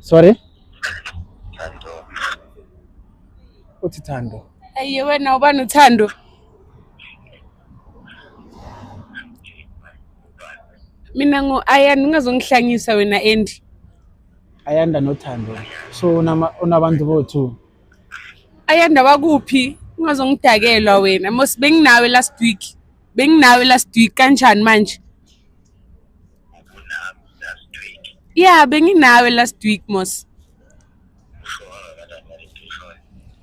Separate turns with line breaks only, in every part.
Sorry?
Thando.
Uthi Thando.
Ayiye wena ubani uThando? Mina Ayanda ungazongihlanyisa wena Andy.
Ayanda noThando. So unabantu bo-2.
Ayanda wakuphi? Ungazongidakelwa wena. Mos benginawe last week. Benginawe last week kanjani manje?
Ubunami last week.
Yeah, benginawe last week mos.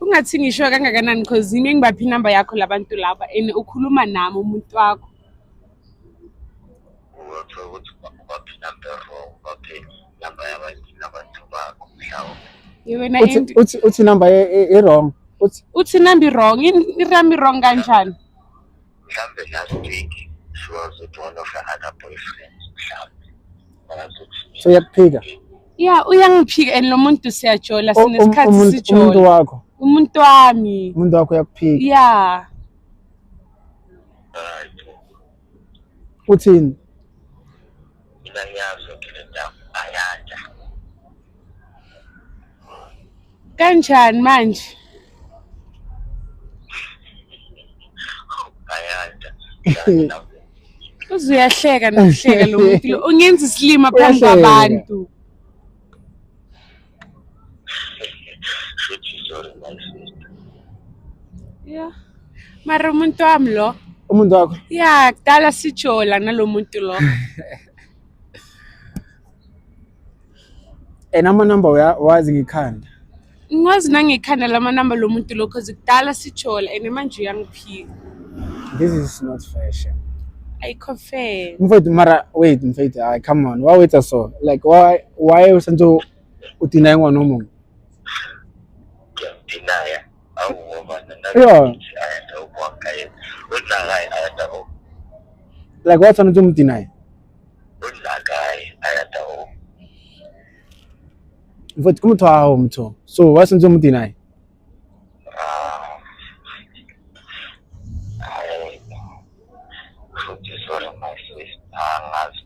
Ungathi ngisho kangakanani because yimi engibaphi inamba yakho labantu laba and ukhuluma nami umuntu wakho.
Uwapho ukuthi ubaphi number wrong, ubaphi number yabantu bakho mhlawumbe.
Wena Andy.
Uthi number wrong.
Uthi number wrong. Irami wrong kanjani?
Mhlawumbe last week she was with one of her other boyfriends mhlawumbe.
So uyakuphika?
Yeah, uyangiphika and lo muntu siyajola sinesikhathi
Umuntu
sijola.
wakho.
Umuntu wami.
Umuntu wakho uyakuphika.
Yeah.
Uthini?
Mina ngiyazi ukuthi le ndaba Ayanda.
Kanjani manje?
Ayanda.
Uzuyahleka nokuhleka lo muntu lo. Ungenza isilima phambi
Uyahleka.
kwabantu.
Sorry my sister.
Yeah. Mara umuntu wami lo.
Umuntu wakho.
Yeah, kudala sijola nalo muntu lo.
Amanamba wazi ngikhanda.
Ngazi nangikhanda lama number lo muntu lo because kudala sijola and manje uyangiphika.
This is not fashion.
Ayikho fair.
Mfowethu mara wait mfowethu, come on. Why wait so? Like why usenzo udinay ngwana omunye?
Deny. Awuba
Yeah.
Ayanda ukwakaya. Udlakayi Ayanda o.
Like what's on to deny?
Udlakayi Ayanda o.
Mfowethu kumthwa umtho. So what's on to deny?
Sorry my sister. Angazi